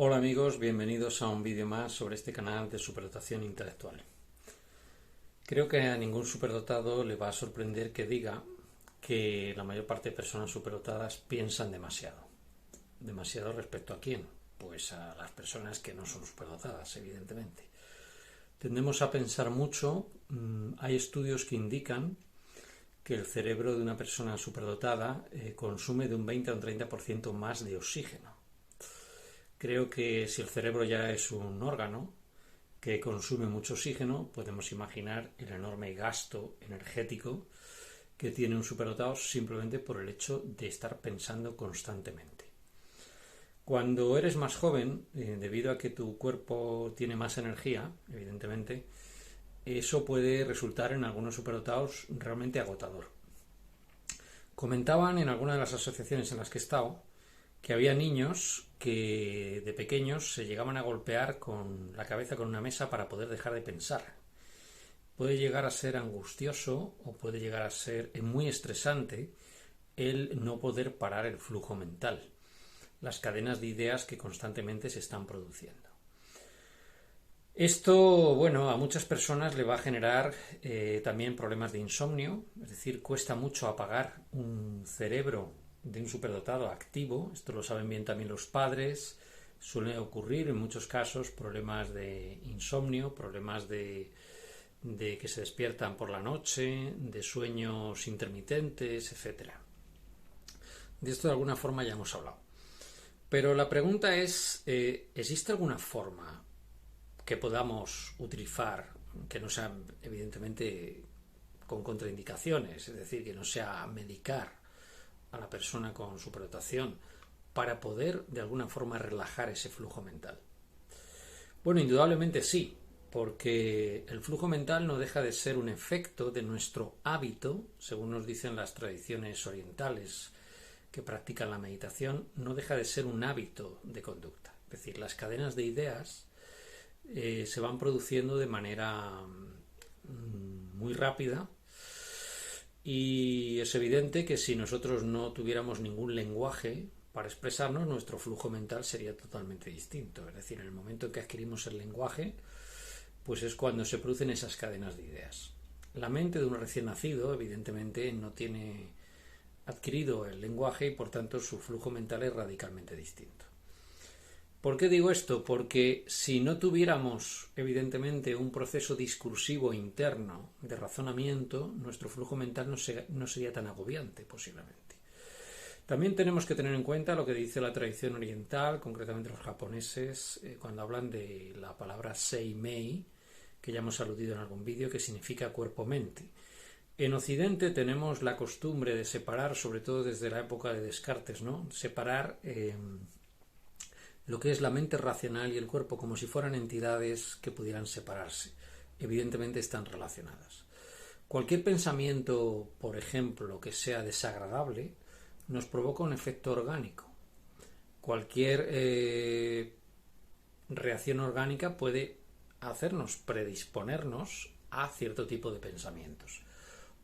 Hola amigos, bienvenidos a un vídeo más sobre este canal de superdotación intelectual. Creo que a ningún superdotado le va a sorprender que diga que la mayor parte de personas superdotadas piensan demasiado. ¿Demasiado respecto a quién? Pues a las personas que no son superdotadas, evidentemente. Tendemos a pensar mucho, hay estudios que indican que el cerebro de una persona superdotada consume de un 20 a un 30% más de oxígeno. Creo que si el cerebro ya es un órgano que consume mucho oxígeno, podemos imaginar el enorme gasto energético que tiene un superdotado simplemente por el hecho de estar pensando constantemente. Cuando eres más joven, debido a que tu cuerpo tiene más energía, evidentemente, eso puede resultar en algunos superdotados realmente agotador. Comentaban en alguna de las asociaciones en las que he estado que había niños que de pequeños se llegaban a golpear con la cabeza con una mesa para poder dejar de pensar. Puede llegar a ser angustioso o puede llegar a ser muy estresante el no poder parar el flujo mental, las cadenas de ideas que constantemente se están produciendo. Esto, bueno, a muchas personas le va a generar también problemas de insomnio, es decir, cuesta mucho apagar un cerebro de un superdotado activo. Esto lo saben bien también los padres. Suele ocurrir en muchos casos problemas de insomnio, problemas de que se despiertan por la noche, de sueños intermitentes, etc. De esto de alguna forma ya hemos hablado. Pero la pregunta es, ¿existe alguna forma que podamos utilizar que no sea evidentemente con contraindicaciones, es decir, que no sea medicar a la persona con superdotación para poder de alguna forma relajar ese flujo mental? Bueno, indudablemente sí, porque el flujo mental no deja de ser un efecto de nuestro hábito, según nos dicen las tradiciones orientales que practican la meditación, no deja de ser un hábito de conducta. Es decir, las cadenas de ideas se van produciendo de manera muy rápida. Y es evidente que si nosotros no tuviéramos ningún lenguaje para expresarnos, nuestro flujo mental sería totalmente distinto. Es decir, en el momento en que adquirimos el lenguaje, pues es cuando se producen esas cadenas de ideas. La mente de un recién nacido, evidentemente, no tiene adquirido el lenguaje y por tanto su flujo mental es radicalmente distinto. ¿Por qué digo esto? Porque si no tuviéramos, evidentemente, un proceso discursivo interno de razonamiento, nuestro flujo mental no sería tan agobiante, posiblemente. También tenemos que tener en cuenta lo que dice la tradición oriental, concretamente los japoneses, cuando hablan de la palabra Seimei, que ya hemos aludido en algún vídeo, que significa cuerpo-mente. En Occidente tenemos la costumbre de separar, sobre todo desde la época de Descartes, ¿no? Separar lo que es la mente racional y el cuerpo como si fueran entidades que pudieran separarse. Evidentemente están relacionadas. Cualquier pensamiento, por ejemplo, que sea desagradable, nos provoca un efecto orgánico. Cualquier reacción orgánica puede hacernos predisponernos a cierto tipo de pensamientos.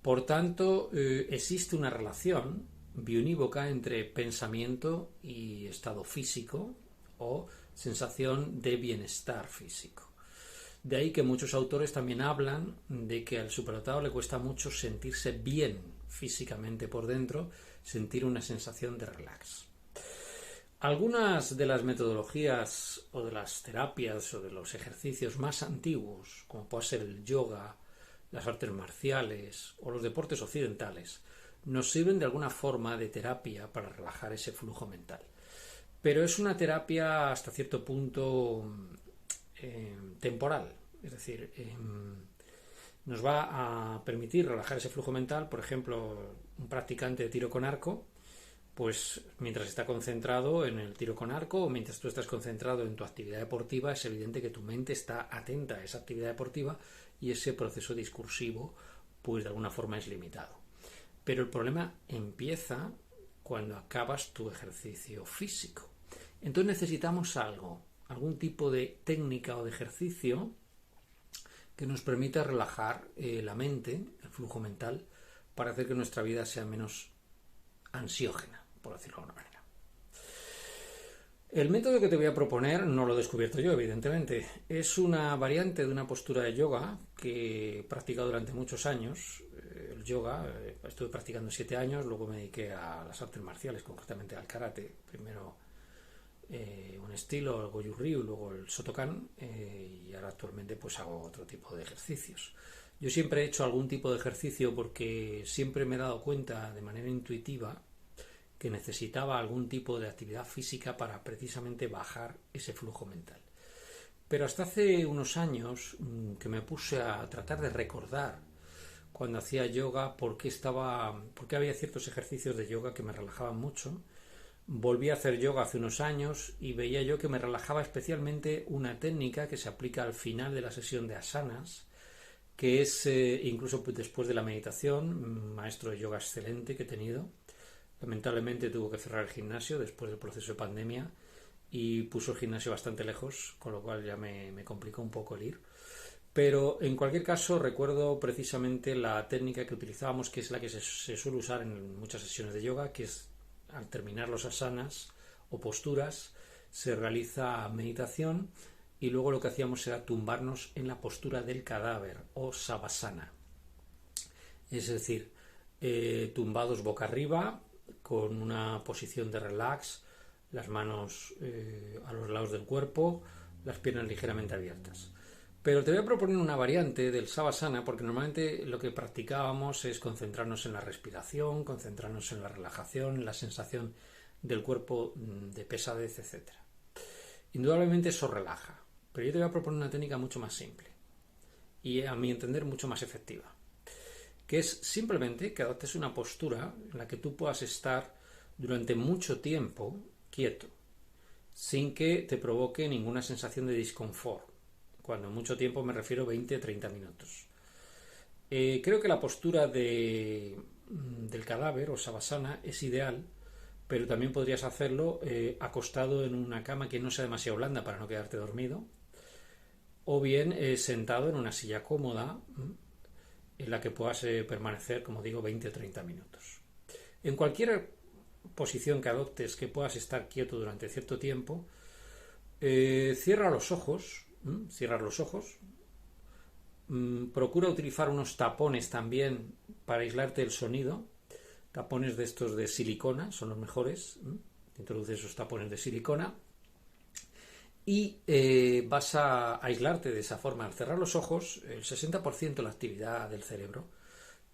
Por tanto, existe una relación biounívoca entre pensamiento y estado físico o sensación de bienestar físico. De ahí que muchos autores también hablan de que al superdotado le cuesta mucho sentirse bien físicamente por dentro, sentir una sensación de relax. Algunas de las metodologías o de las terapias o de los ejercicios más antiguos, como puede ser el yoga, las artes marciales o los deportes occidentales, nos sirven de alguna forma de terapia para relajar ese flujo mental. Pero es una terapia hasta cierto punto temporal, es decir, nos va a permitir relajar ese flujo mental. Por ejemplo, un practicante de tiro con arco, pues mientras está concentrado en el tiro con arco o mientras tú estás concentrado en tu actividad deportiva, es evidente que tu mente está atenta a esa actividad deportiva y ese proceso discursivo, pues de alguna forma es limitado. Pero el problema empieza cuando acabas tu ejercicio físico. Entonces necesitamos algún tipo de técnica o de ejercicio que nos permita relajar la mente, el flujo mental, para hacer que nuestra vida sea menos ansiógena, por decirlo de alguna manera. El método que te voy a proponer no lo he descubierto yo, evidentemente. Es una variante de una postura de yoga que he practicado durante muchos años. El yoga, estuve practicando 7 años, luego me dediqué a las artes marciales, concretamente al karate. Primero un estilo, el Goju Ryu, luego el Shotokan, y ahora actualmente pues hago otro tipo de ejercicios. Yo siempre he hecho algún tipo de ejercicio porque siempre me he dado cuenta de manera intuitiva que necesitaba algún tipo de actividad física para precisamente bajar ese flujo mental. Pero hasta hace unos años que me puse a tratar de recordar cuando hacía yoga porque había ciertos ejercicios de yoga que me relajaban mucho. Volví a hacer yoga hace unos años y veía yo que me relajaba especialmente una técnica que se aplica al final de la sesión de asanas, que es incluso después de la meditación, maestro de yoga excelente que he tenido. Lamentablemente tuvo que cerrar el gimnasio después del proceso de pandemia y puso el gimnasio bastante lejos, con lo cual ya me complicó un poco el ir. Pero en cualquier caso recuerdo precisamente la técnica que utilizábamos, que es la que se suele usar en muchas sesiones de yoga, que es al terminar los asanas o posturas, se realiza meditación y luego lo que hacíamos era tumbarnos en la postura del cadáver o savasana. Es decir, tumbados boca arriba, con una posición de relax, las manos a los lados del cuerpo, las piernas ligeramente abiertas. Pero te voy a proponer una variante del Savasana porque normalmente lo que practicábamos es concentrarnos en la respiración, concentrarnos en la relajación, en la sensación del cuerpo de pesadez, etc. Indudablemente eso relaja, pero yo te voy a proponer una técnica mucho más simple y a mi entender mucho más efectiva, que es simplemente que adoptes una postura en la que tú puedas estar durante mucho tiempo quieto, sin que te provoque ninguna sensación de disconfort. Cuando mucho tiempo me refiero a 20-30 minutos. Creo que la postura del cadáver o savasana es ideal, pero también podrías hacerlo acostado en una cama que no sea demasiado blanda para no quedarte dormido, o bien sentado en una silla cómoda en la que puedas permanecer, como digo, 20 o 30 minutos. En cualquier posición que adoptes que puedas estar quieto durante cierto tiempo, cierra los ojos, procura utilizar unos tapones también para aislarte del sonido, tapones de estos de silicona, son los mejores, introduces esos tapones de silicona y vas a aislarte de esa forma. Al cerrar los ojos, el 60% de la actividad del cerebro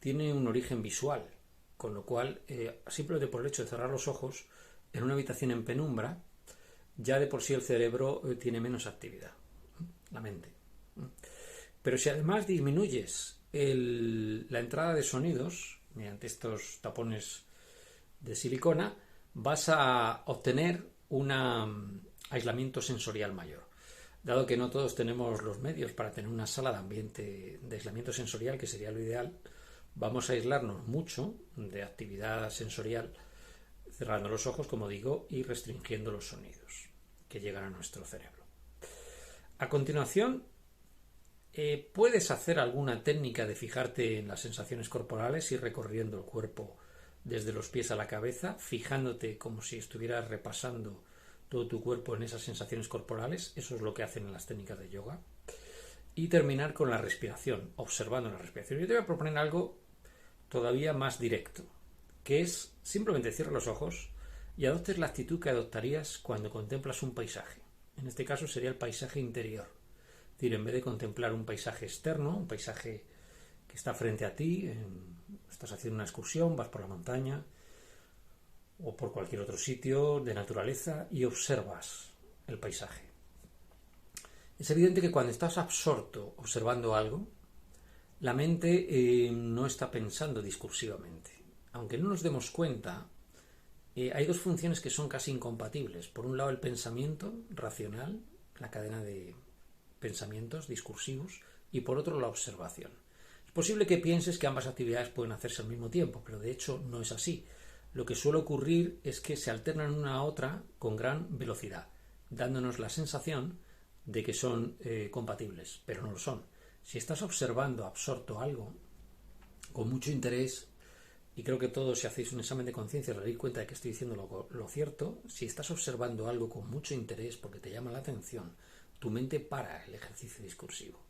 tiene un origen visual, con lo cual, simplemente por el hecho de cerrar los ojos en una habitación en penumbra, ya de por sí el cerebro tiene menos actividad, la mente. Pero si además disminuyes la entrada de sonidos mediante estos tapones de silicona, vas a obtener un aislamiento sensorial mayor. Dado que no todos tenemos los medios para tener una sala de ambiente de aislamiento sensorial, que sería lo ideal, vamos a aislarnos mucho de actividad sensorial, cerrando los ojos, como digo, y restringiendo los sonidos que llegan a nuestro cerebro. A continuación, puedes hacer alguna técnica de fijarte en las sensaciones corporales y recorriendo el cuerpo desde los pies a la cabeza, fijándote como si estuvieras repasando todo tu cuerpo en esas sensaciones corporales. Eso es lo que hacen en las técnicas de yoga. Y terminar con la respiración, observando la respiración. Yo te voy a proponer algo todavía más directo, que es simplemente cierra los ojos y adoptes la actitud que adoptarías cuando contemplas un paisaje. En este caso sería el paisaje interior. Es decir, en vez de contemplar un paisaje externo, un paisaje que está frente a ti, estás haciendo una excursión, vas por la montaña o por cualquier otro sitio de naturaleza y observas el paisaje. Es evidente que cuando estás absorto observando algo, la mente no está pensando discursivamente. Aunque no nos demos cuenta, hay dos funciones que son casi incompatibles. Por un lado, el pensamiento racional, la cadena de pensamientos discursivos, y por otro, la observación. Es posible que pienses que ambas actividades pueden hacerse al mismo tiempo, pero de hecho no es así. Lo que suele ocurrir es que se alternan una a otra con gran velocidad, dándonos la sensación de que son compatibles, pero no lo son. Si estás observando absorto algo con mucho interés, y creo que todos, si hacéis un examen de conciencia, os daréis cuenta de que estoy diciendo lo cierto, si estás observando algo con mucho interés porque te llama la atención, tu mente para el ejercicio discursivo.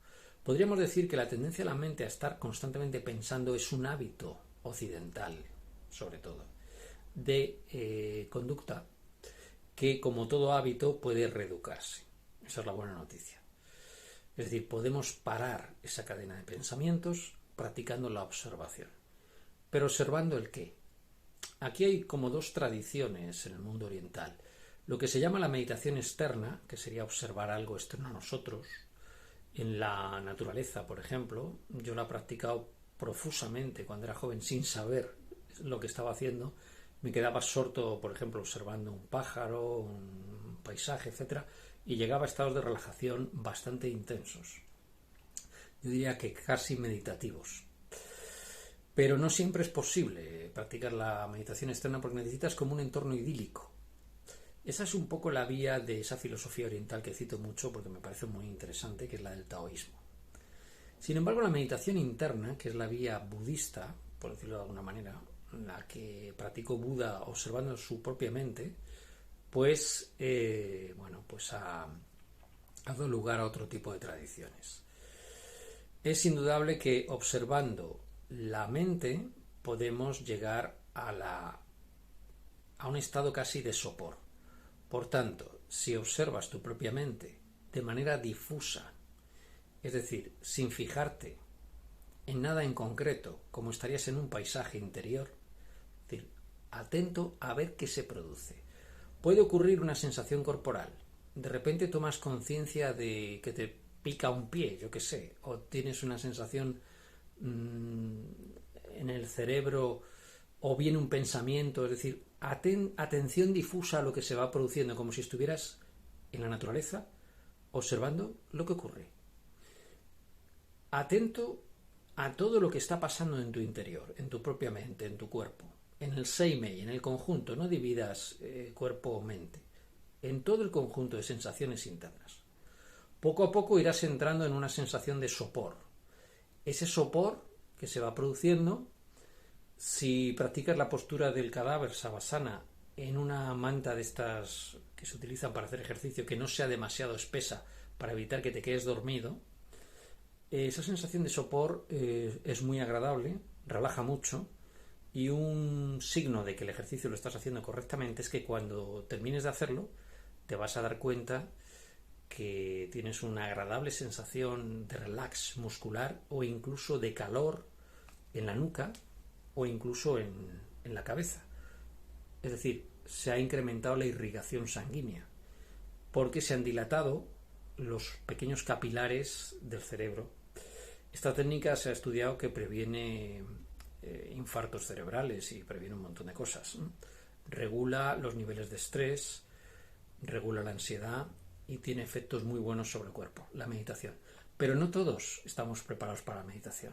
Podríamos decir que la tendencia de la mente a estar constantemente pensando es un hábito occidental, sobre todo, de conducta que, como todo hábito, puede reeducarse. Esa es la buena noticia. Es decir, podemos parar esa cadena de pensamientos practicando la observación. Pero ¿observando el qué? Aquí hay como dos tradiciones en el mundo oriental. Lo que se llama la meditación externa, que sería observar algo externo a nosotros, en la naturaleza, por ejemplo. Yo la he practicado profusamente cuando era joven sin saber lo que estaba haciendo. Me quedaba absorto, por ejemplo, observando un pájaro, un paisaje, etcétera, y llegaba a estados de relajación bastante intensos. Yo diría que casi meditativos. Pero no siempre es posible practicar la meditación externa porque necesitas como un entorno idílico. Esa es un poco la vía de esa filosofía oriental que cito mucho porque me parece muy interesante, que es la del taoísmo. Sin embargo, la meditación interna, que es la vía budista, por decirlo de alguna manera, la que practicó Buda observando su propia mente, pues, ha dado lugar a otro tipo de tradiciones. Es indudable que observando la mente podemos llegar a un estado casi de sopor. Por tanto, si observas tu propia mente de manera difusa, es decir, sin fijarte en nada en concreto, como estarías en un paisaje interior, es decir, atento a ver qué se produce. Puede ocurrir una sensación corporal. De repente tomas conciencia de que te pica un pie, yo qué sé, o tienes una sensación en el cerebro, o viene un pensamiento, es decir, atención difusa a lo que se va produciendo, como si estuvieras en la naturaleza observando lo que ocurre. Atento a todo lo que está pasando en tu interior, en tu propia mente, en tu cuerpo, en el seimei, en el conjunto, no dividas cuerpo o mente, en todo el conjunto de sensaciones internas. Poco a poco irás entrando en una sensación de sopor. Ese sopor que se va produciendo, si practicas la postura del cadáver savasana en una manta de estas que se utilizan para hacer ejercicio, que no sea demasiado espesa para evitar que te quedes dormido, esa sensación de sopor es muy agradable, relaja mucho, y un signo de que el ejercicio lo estás haciendo correctamente es que cuando termines de hacerlo te vas a dar cuenta que tienes una agradable sensación de relax muscular o incluso de calor en la nuca o incluso en la cabeza. Es decir, se ha incrementado la irrigación sanguínea porque se han dilatado los pequeños capilares del cerebro. Esta técnica se ha estudiado que previene infartos cerebrales y previene un montón de cosas. Regula los niveles de estrés, regula la ansiedad y tiene efectos muy buenos sobre el cuerpo, la meditación. Pero no todos estamos preparados para la meditación,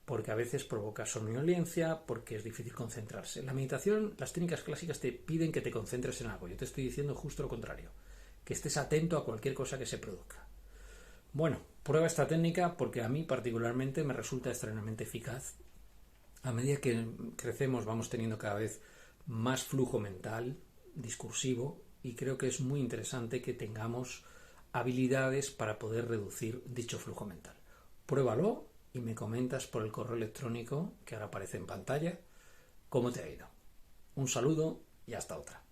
porque a veces provoca somnolencia, porque es difícil concentrarse. La meditación, las técnicas clásicas te piden que te concentres en algo. Yo te estoy diciendo justo lo contrario, que estés atento a cualquier cosa que se produzca. Bueno, prueba esta técnica porque a mí particularmente me resulta extremadamente eficaz. A medida que crecemos vamos teniendo cada vez más flujo mental, discursivo, y creo que es muy interesante que tengamos habilidades para poder reducir dicho flujo mental. Pruébalo y me comentas por el correo electrónico que ahora aparece en pantalla cómo te ha ido. Un saludo y hasta otra.